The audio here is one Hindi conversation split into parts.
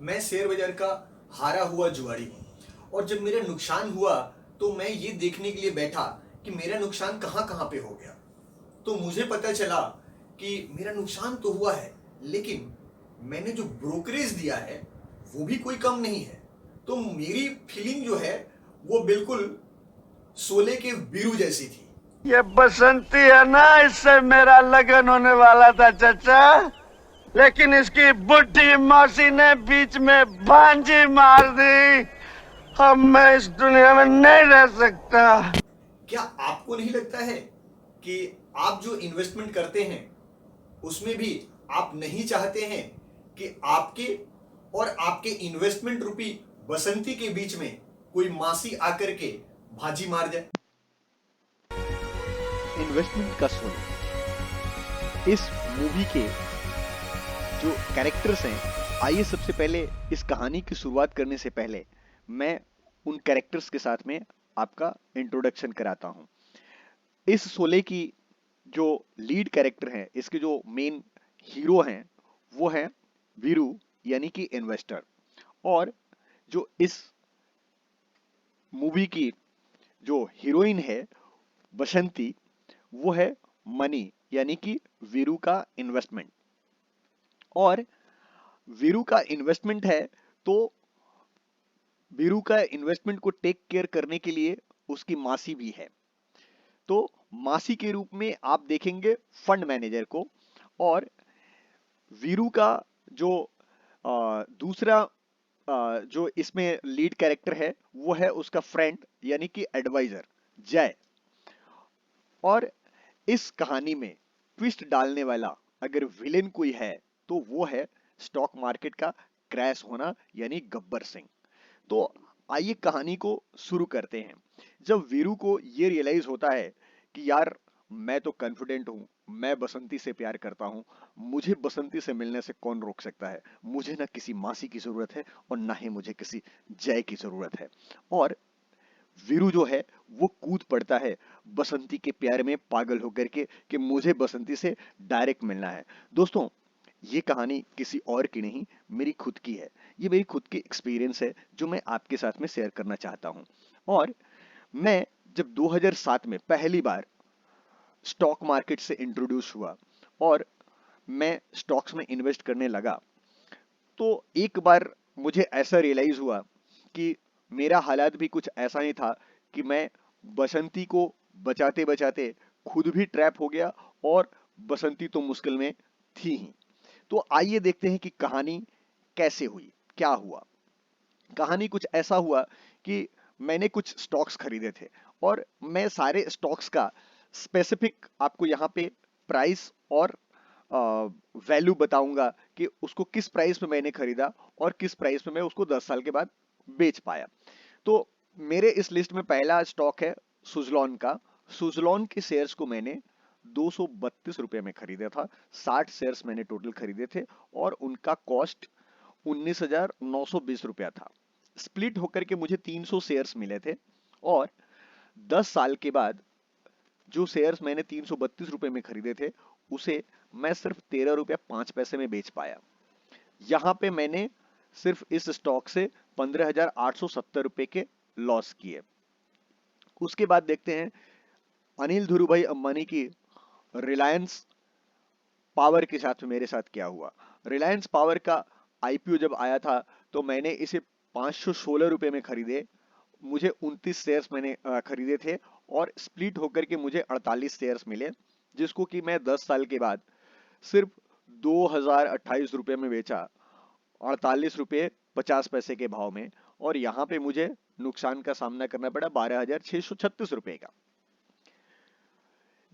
मैं शेयर बाजार का हारा हुआ जुआरी हूँ और जब मेरा नुकसान हुआ तो मैं ये देखने के लिए बैठा कि मेरा नुकसान कहाँ कहाँ पे हो गया। तो मुझे पता चला कि मेरा नुकसान तो हुआ है, लेकिन मैंने जो ब्रोकरेज दिया है वो भी कोई कम नहीं है। तो मेरी फीलिंग जो है वो बिल्कुल शोले के बीरू जैसी थी। ये बसंती है ना, इससे मेरा लगन होने वाला था चाचा, लेकिन इसकी बुढ़ी मौसी ने बीच में भांजी मार दी। अब मैं इस दुनिया में नहीं रह सकता। क्या आपको नहीं लगता है कि आप जो इन्वेस्टमेंट करते हैं उसमें भी आप नहीं चाहते हैं कि आपके और आपके इन्वेस्टमेंट रूपी बसंती के बीच में कोई मासी आकर के भाजी मार जाए? इन्वेस्टमेंट का सोल इस मूवी के जो कैरेक्टर्स हैं। आइए सबसे पहले इस कहानी की शुरुआत करने से पहले मैं उन कैरेक्टर्स के साथ में आपका इंट्रोडक्शन कराता हूं। इस शोले की जो लीड कैरेक्टर हैं, इसके जो मेन हीरो हैं, वो हैं वीरू, यानी कि इन्वेस्टर। और जो इस मूवी की जो हीरोइन है बसंती, वो है मनी, यानी कि वीरू का इन्वेस्टमेंट। और वीरू का इन्वेस्टमेंट है, तो वीरू का इन्वेस्टमेंट को टेक केयर करने के लिए उसकी मासी भी है। तो मासी के रूप में आप देखेंगे फंड मैनेजर को। और वीरू का जो दूसरा जो इसमें लीड कैरेक्टर है, वो है उसका फ्रेंड, यानी कि एडवाइजर जय। और इस कहानी में ट्विस्ट डालने वाला अगर विलेन कोई है तो वो है स्टॉक मार्केट का क्रैश होना, यानी गब्बर सिंह। तो आइए कहानी को शुरू करते हैं। जब वीरू को ये रियलाइज होता है कि यार, मैं तो कॉन्फिडेंट हूं, मैं बसंती से प्यार करता हूं, मुझे बसंती से मिलने से कौन रोक सकता है, मुझे ना किसी मासी की जरूरत है और ना ही मुझे किसी जय की जरूरत है। और वीरू जो है वो कूद पड़ता है बसंती के प्यार में पागल होकर के कि मुझे बसंती से डायरेक्ट मिलना है। दोस्तों, ये कहानी किसी और की नहीं, मेरी खुद की है। ये मेरी खुद की एक्सपीरियंस है जो मैं आपके साथ में शेयर करना चाहता हूं। और मैं जब 2007 में पहली बार स्टॉक मार्केट से इंट्रोड्यूस हुआ और मैं स्टॉक्स में इन्वेस्ट करने लगा, तो एक बार मुझे ऐसा रियलाइज हुआ कि मेरा हालात भी कुछ ऐसा ही था कि मैं बसंती को बचाते बचाते खुद भी ट्रैप हो गया और बसंती तो मुश्किल में थी ही। तो आइए देखते हैं कि कहानी कैसे हुई, क्या हुआ। कहानी कुछ ऐसा हुआ कि मैंने कुछ स्टॉक्स खरीदे थे और मैं सारे स्टॉक्स का स्पेसिफिक आपको यहाँ पे प्राइस और वैल्यू बताऊंगा कि उसको किस प्राइस पे मैंने खरीदा और किस प्राइस पे मैं उसको 10 साल के बाद बेच पाया। तो मेरे इस लिस्ट में पहला स्टॉक है सुजलॉन का। सुजलॉन के शेयर्स को मैंने 232 रुपए में खरीदा था। 60 शेयर्स मैंने टोटल खरीदे थे और उनका कॉस्ट 19,920 रुपया था। स्प्लिट होकर के मुझे 300 शेयर्स मिले थे और 10 साल के बाद जो शेयर्स मैंने 332 रुपए में खरीदे थे, उसे मैं सिर्फ 13 रुपया 5 पैसे में बेच पाया। यहां पे मैंने सिर्फ इस स्टॉक से 15,870 रुपए के लॉस किए। उसके बाद देखते हैं अनिल धीरूभाई अंबानी की रिलायंस पावर के साथ मेरे साथ क्या हुआ। रिलायंस पावर का आईपीओ जब आया था तो मैंने इसे 516 रुपए में खरीदे। मुझे 29 शेयर्स मैंने खरीदे थे और स्प्लिट होकर के मुझे 48 शेयर्स मिले, जिसको कि मैं 10 साल के बाद सिर्फ 2,028 रुपए में बेचा, 48 रुपये 50 पैसे के भाव में। और यहाँ पे मुझे नुकसान का सामना करना पड़ा 12,636 रुपए का।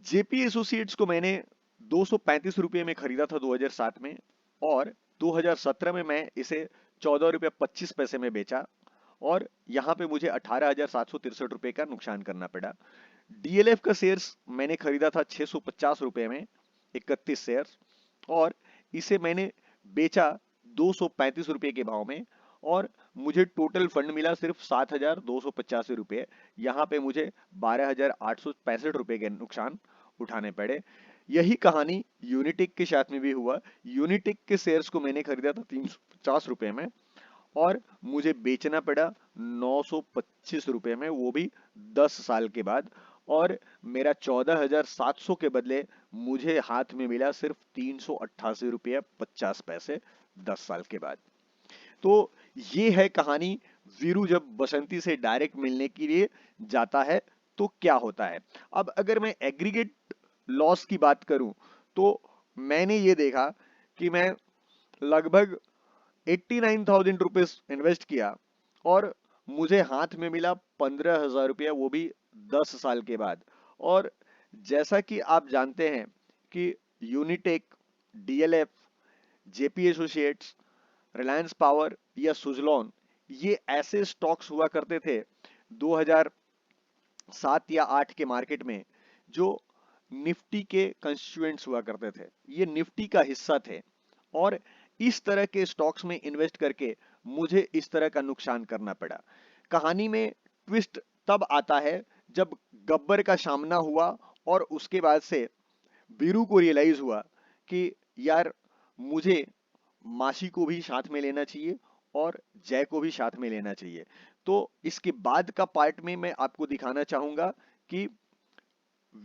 जेपी एसोसिएट्स को मैंने 235 रुपये में खरीदा था 2007 में और 2017 में मैं इसे 14 रुपये 25 पैसे में बेचा और यहाँ पे मुझे 18,763 रुपए का नुकसान करना पड़ा। डीएलएफ का शेयर्स मैंने खरीदा था 650 रुपए में 31 शेयर्स और इसे मैंने बेचा 235 रुपए के भाव में और मुझे टोटल फंड मिला सिर्फ 7,285 रुपये। यहाँ पे मुझे 12,865 रुपए के नुकसान उठाने पड़े। यही कहानी यूनिटिक के साथ में भी हुआ। यूनिटिक के शेयर्स को मैंने खरीदा था 350 रुपए में और मुझे बेचना पड़ा 925 रुपए में, वो भी 10 साल के बाद। और मेरा 14,700 के बदले मुझे हाथ में मिला सिर्फ 388 रुपये 50 पैसे 10 साल के बाद। तो ये है कहानी। वीरू जब बसंती से डायरेक्ट मिलने के लिए जाता है तो क्या होता है। अब अगर मैं एग्रीगेट लॉस की बात करूं तो मैंने ये देखा कि मैं लगभग 89,000 रुपीज इन्वेस्ट किया और मुझे हाथ में मिला 15,000 रुपया, वो भी 10 साल के बाद। और जैसा कि आप जानते हैं कि Unitech, DLF, JP associates, Reliance power या सुजलॉन, ये ऐसे स्टॉक्स हुआ करते थे 2007 या 8 के मार्केट में, जो निफ्टी के कंस्टिट्यूएंट्स हुआ करते थे, ये निफ्टी का हिस्सा थे। और इस तरह के स्टॉक्स में इन्वेस्ट करके मुझे इस तरह का नुकसान करना पड़ा। कहानी में ट्विस्ट तब आता है जब गब्बर का सामना हुआ और उसके बाद से वीरू को रियलाइज हुआ कि यार मुझे मासी को भी साथ में लेना चाहिए और जय को भी साथ में लेना चाहिए। तो इसके बाद का पार्ट में मैं आपको दिखाना चाहूंगा कि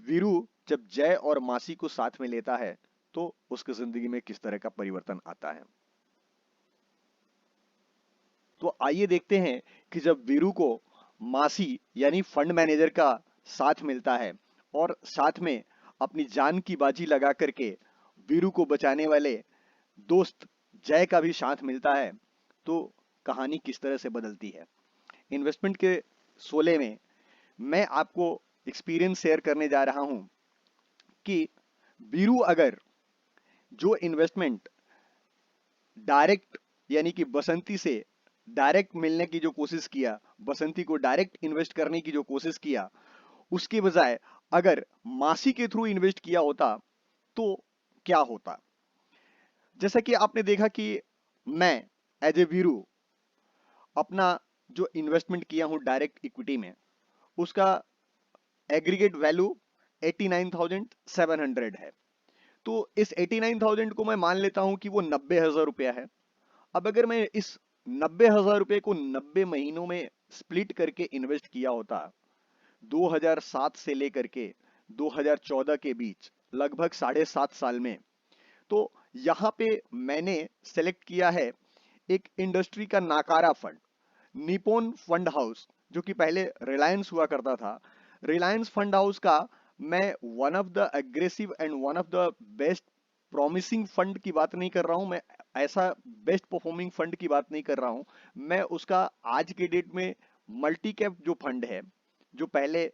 वीरू जब जय और मासी को साथ में लेता है तो उसकी जिंदगी में किस तरह का परिवर्तन आता है। तो आइए देखते हैं कि जब वीरू को मासी यानी फंड मैनेजर का साथ मिलता है और साथ में अपनी जान की बाजी लगा करके वीरू को बचाने वाले दोस्त जय का भी साथ मिलता है, तो कहानी किस तरह से बदलती है। इन्वेस्टमेंट के शोले में मैं आपको एक्सपीरियंस शेयर करने जा रहा हूं कि वीरू अगर जो इन्वेस्टमेंट डायरेक्ट यानी कि बसंती से डायरेक्ट मिलने की जो कोशिश किया, बसंती को डायरेक्ट इन्वेस्ट करने की जो कोशिश किया, उसके बजाय अगर मासी के थ्रू इन्वेस्ट किया होता तो क्या होता। जैसा कि आपने देखा कि मैं एज ए वीरू अपना जो इन्वेस्टमेंट किया हूं डायरेक्ट इक्विटी में, उसका एग्रीगेट वैल्यू 89,700 है। तो इस 89,000 को मैं मान लेता हूं कि वो 90,000 रुपया है। अब अगर मैं इस 90,000 रुपये को 90 महीनों में स्प्लिट करके इन्वेस्ट किया होता 2007 से लेकर के 2014 के बीच, लगभग 7.5 साल में, तो यहां पे मैंने सेलेक्ट किया है एक इंडस्ट्री का नाकारा फंड, निपोन फंड हाउस, जो कि पहले रिलायंस हुआ करता था। रिलायंस फंड हाउस का मैं one of the aggressive and one of the best promising fund की बात नहीं कर रहा हूं, मैं ऐसा बेस्ट परफॉर्मिंग फंड की बात नहीं कर रहा हूं। मैं उसका आज के डेट में मल्टी कैप जो फंड है, जो पहले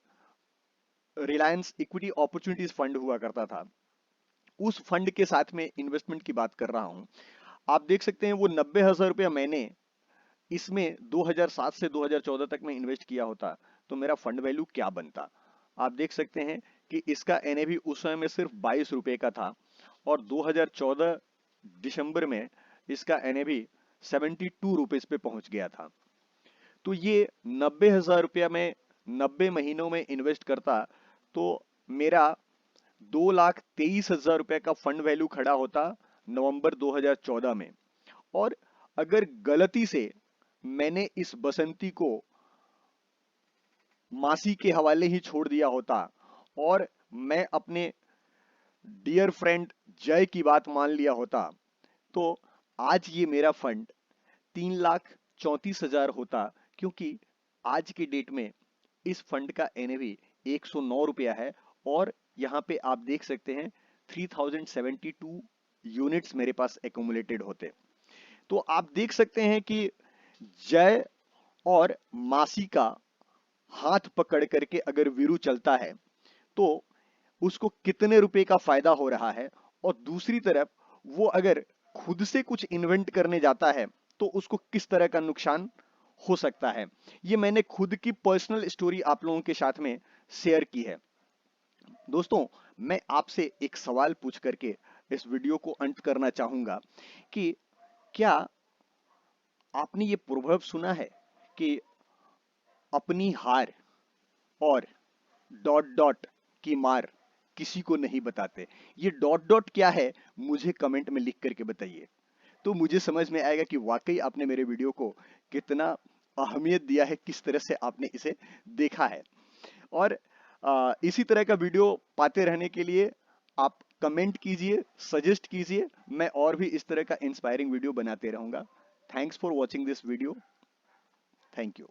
रिलायंस इक्विटी अपॉर्चुनिटीज फंड हुआ करता था, उस फंड के साथ में इन्वेस्टमेंट की बात कर रहा हूं। आप देख सकते हैं वो 90,000 रुपया मैंने इसमें 2007 से 2014 तक में इन्वेस्ट किया होता तो मेरा फंड वैल्यू क्या बनता। आप देख सकते हैं कि इसका एनएवी उस समय में सिर्फ 22 रुपए का था और 2014 दिसंबर में इसका एनएवी 72 रुपीज पे पहुंच गया था। तो ये 90,000 रुपया में 90 महीनों में इन्वेस्ट करता तो मेरा 2,23,000 रुपए का फंड वैल्यू खड़ा होता नवंबर 2014 में। और अगर गलती से मैंने इस बसंती को मासी के हवाले ही छोड़ दिया होता और मैं अपने डियर फ्रेंड जय की बात मान लिया होता, तो आज ये मेरा फंड 3,34,000 होता, क्योंकि आज की डेट में इस फंड का एनएवी 109 रुपया है और यहाँ पे आप देख सकते हैं 3,072 यूनिट्स मेरे पास एक्यूमुलेटेड होते। तो आप देख सकते हैं कि जय और मासी का हाथ पकड़ करके अगर वीरू चलता है तो उसको कितने रुपए का फायदा हो रहा है, और दूसरी तरफ वो अगर खुद से कुछ इन्वेंट करने जाता है तो उसको किस तरह का नुकसान हो सकता है। ये मैंने खुद की पर्सनल स्टोरी आप लोगों के साथ में शेयर की है। दोस्तों, मैं आपसे एक सवाल पूछ करके इस वीडियो को अंत करना चाहूंगा कि क्या आपने ये प्रोवर्ब सुना है कि अपनी हार और डॉट डॉट की मार किसी को नहीं बताते। ये डॉट डॉट क्या है मुझे कमेंट में लिख करके बताइए। तो मुझे समझ में आएगा कि वाकई आपने मेरे वीडियो को कितना अहमियत दिया है, किस तरह से आपने इसे देखा है। और इसी तरह का वीडियो पाते रहने के लिए आप कमेंट कीजिए, सजेस्ट कीजिए, मैं और भी इस तरह का इंस्पायरिंग वीडियो बनाते रहूंगा। Thanks for watching this video. Thank you.